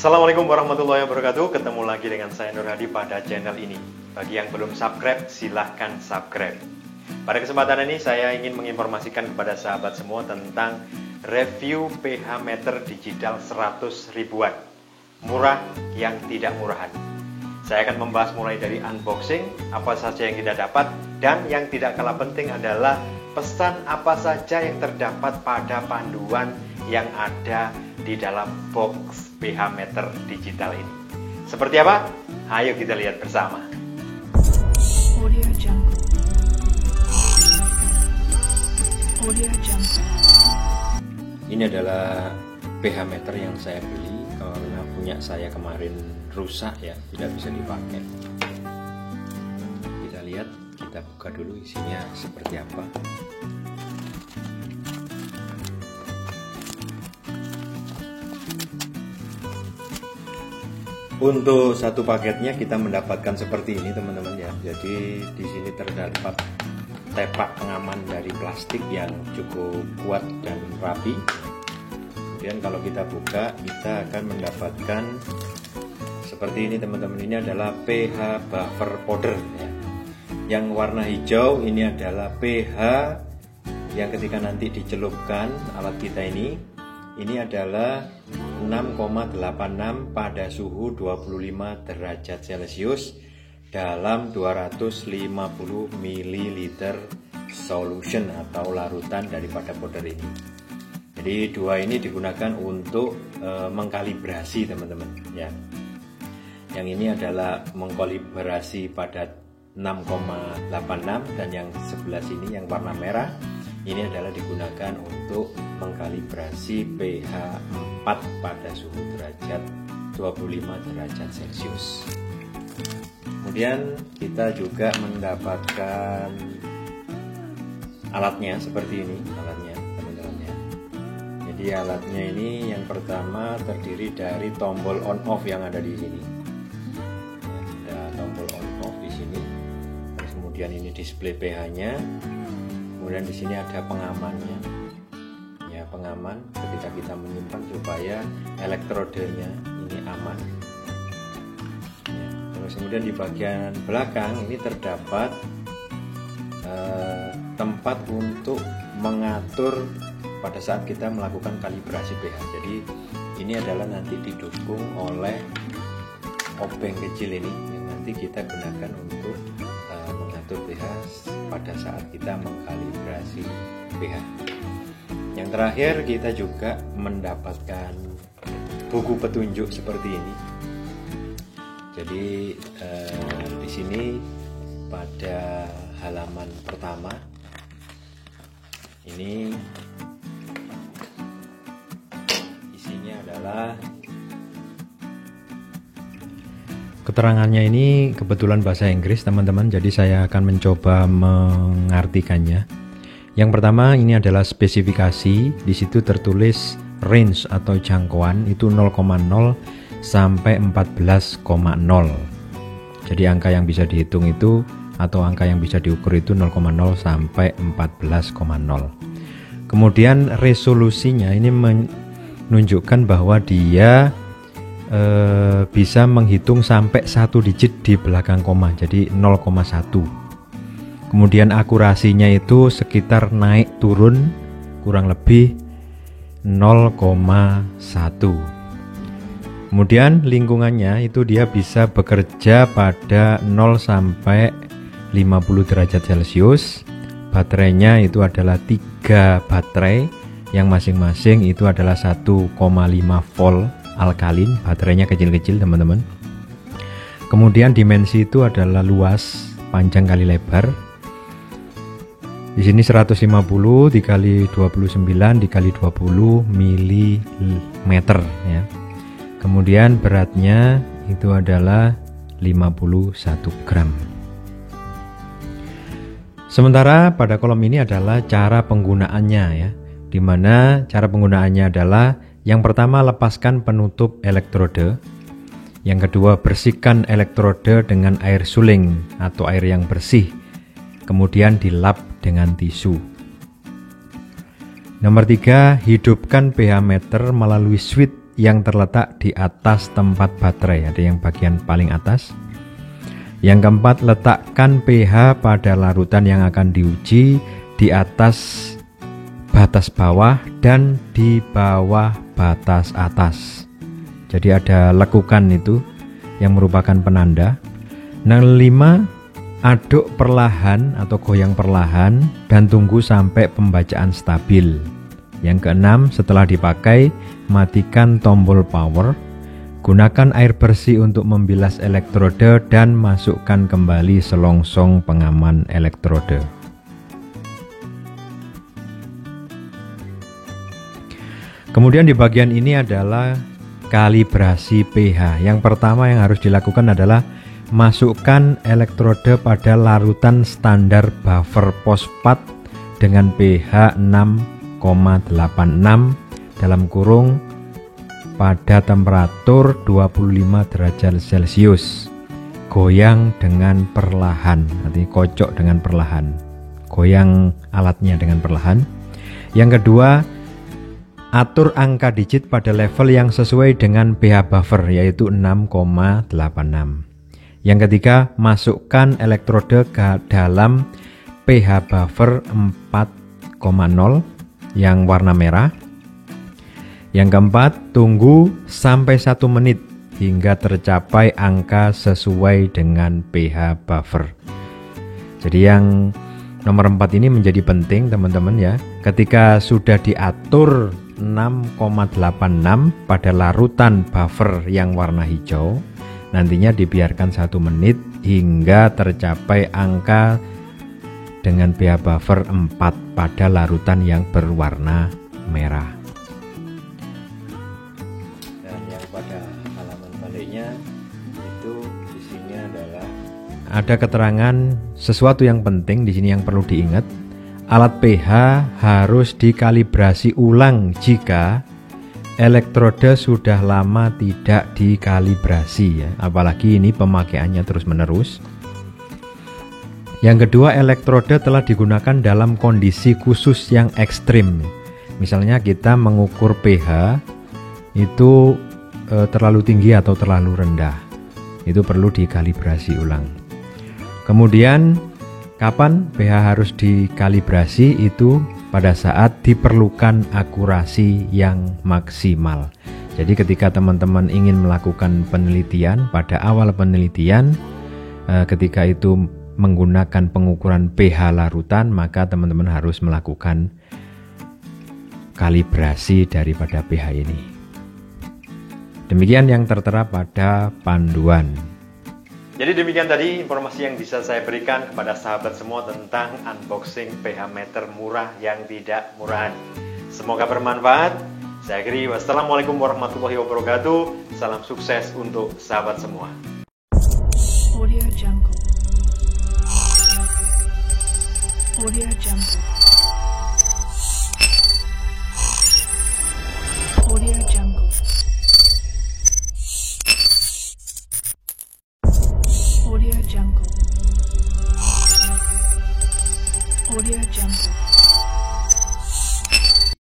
Assalamualaikum warahmatullahi wabarakatuh. Ketemu lagi dengan saya Nur Hadi pada channel ini. Bagi yang belum subscribe, silahkan subscribe. Pada kesempatan ini saya ingin menginformasikan kepada sahabat semua tentang review pH meter digital 100 ribuan. Murah yang tidak murahan. Saya akan membahas mulai dari unboxing, apa saja yang kita dapat, dan yang tidak kalah penting adalah pesan apa saja yang terdapat pada panduan yang ada di dalam box pH meter digital ini. Seperti apa? Ayo kita lihat bersama. Audio Jungle. Audio Jungle. Ini adalah pH meter yang saya beli karena punya saya kemarin rusak ya, tidak bisa dipakai. Kita lihat, kita buka dulu isinya seperti apa. Untuk satu paketnya kita mendapatkan seperti ini teman-teman ya. Jadi di sini terdapat tepak pengaman dari plastik yang cukup kuat dan rapi. Kemudian kalau kita buka, kita akan mendapatkan seperti ini teman-teman. Ini adalah pH buffer powder ya. Yang warna hijau ini adalah pH yang ketika nanti dicelupkan alat kita ini adalah 6,86 pada suhu 25 derajat Celcius dalam 250 ml solution atau larutan daripada powder ini. Jadi dua ini digunakan untuk mengkalibrasi teman-teman ya. Yang ini adalah mengkalibrasi pada 6,86 dan yang sebelah sini yang warna merah ini adalah digunakan untuk mengkalibrasi pH 4 pada suhu derajat 25 derajat Celcius. Kemudian kita juga mendapatkan alatnya seperti ini, alatnya teman-teman ya. Jadi alatnya ini yang pertama terdiri dari tombol on off yang ada di sini. Ada tombol on off di sini. Terus kemudian ini display pH-nya. Kemudian di sini ada pengamannya, ya pengaman ketika kita menyimpan supaya elektrodenya ini aman. Ya, terus kemudian di bagian belakang ini terdapat tempat untuk mengatur pada saat kita melakukan kalibrasi pH. Jadi ini adalah nanti didukung oleh obeng kecil ini yang nanti kita gunakan untuk mengatur pH pada saat kita mengkalibrasi pH. Yang terakhir kita juga mendapatkan buku petunjuk seperti ini. Jadi di sini pada halaman pertama ini isinya adalah keterangannya ini kebetulan bahasa Inggris teman-teman, jadi saya akan mencoba mengartikannya. Yang pertama ini adalah spesifikasi, di situ tertulis range atau jangkauan itu 0,0 sampai 14,0. Jadi angka yang bisa dihitung itu atau angka yang bisa diukur itu 0,0 sampai 14,0. Kemudian resolusinya ini menunjukkan bahwa dia bisa menghitung sampai 1 digit di belakang koma, jadi 0,1. Kemudian akurasinya itu sekitar naik turun kurang lebih 0,1. Kemudian lingkungannya itu dia bisa bekerja pada 0 sampai 50 derajat Celcius. Baterainya itu adalah 3 baterai yang masing-masing itu adalah 1,5 volt alkalin, baterainya kecil-kecil teman-teman. Kemudian dimensi itu adalah luas, panjang kali lebar. Di sini 150 dikali 29 dikali 20 mm ya. Kemudian beratnya itu adalah 51 gram. Sementara pada kolom ini adalah cara penggunaannya ya. Di mana cara penggunaannya adalah yang pertama, lepaskan penutup elektrode. Yang kedua, bersihkan elektrode dengan air suling atau air yang bersih. Kemudian dilap dengan tisu. Nomor 3, hidupkan pH meter melalui switch yang terletak di atas tempat baterai, ada yang bagian paling atas. Yang keempat, letakkan pH pada larutan yang akan diuji di atas batas bawah dan di bawah batas atas. Jadi ada lekukan itu yang merupakan penanda. Nah, 5, aduk perlahan atau goyang perlahan dan tunggu sampai pembacaan stabil. Yang keenam, setelah dipakai, matikan tombol power. Gunakan air bersih untuk membilas elektrode dan masukkan kembali selongsong pengaman elektrode. Kemudian di bagian ini adalah kalibrasi pH. Yang pertama yang harus dilakukan adalah masukkan elektrode pada larutan standar buffer fosfat dengan pH 6,86 dalam kurung pada temperatur 25 derajat Celcius. Goyang dengan perlahan, artinya kocok dengan perlahan. Goyang alatnya dengan perlahan. Yang kedua, atur angka digit pada level yang sesuai dengan pH buffer, yaitu 6,86. Yang ketiga, masukkan elektrode ke dalam pH buffer 4,0 yang warna merah. Yang keempat, tunggu sampai 1 menit hingga tercapai angka sesuai dengan pH buffer. Jadi yang nomor 4 ini menjadi penting teman-teman ya. Ketika sudah diatur 6,86 pada larutan buffer yang warna hijau, nantinya dibiarkan 1 menit hingga tercapai angka dengan pH buffer 4 pada larutan yang berwarna merah. Pada halaman baliknya itu di sini adalah ada keterangan sesuatu yang penting di sini yang perlu diingat. Alat pH harus dikalibrasi ulang jika elektrode sudah lama tidak dikalibrasi ya. Apalagi ini pemakaiannya terus-menerus. Yang kedua, elektrode telah digunakan dalam kondisi khusus yang ekstrim. Misalnya kita mengukur pH itu terlalu tinggi atau terlalu rendah, itu perlu dikalibrasi ulang. Kemudian kapan pH harus dikalibrasi? Itu pada saat diperlukan akurasi yang maksimal. Jadi ketika teman-teman ingin melakukan penelitian, pada awal penelitian ketika itu menggunakan pengukuran pH larutan, maka teman-teman harus melakukan kalibrasi daripada pH ini. Demikian yang tertera pada panduan. Jadi demikian tadi informasi yang bisa saya berikan kepada sahabat semua tentang unboxing pH meter murah yang tidak murahan. Semoga bermanfaat. Saya akhiri, wassalamualaikum warahmatullahi wabarakatuh. Salam sukses untuk sahabat semua. Audio Jungle. Audio Jungle. Audio Jungle. Audio Jungle. Audio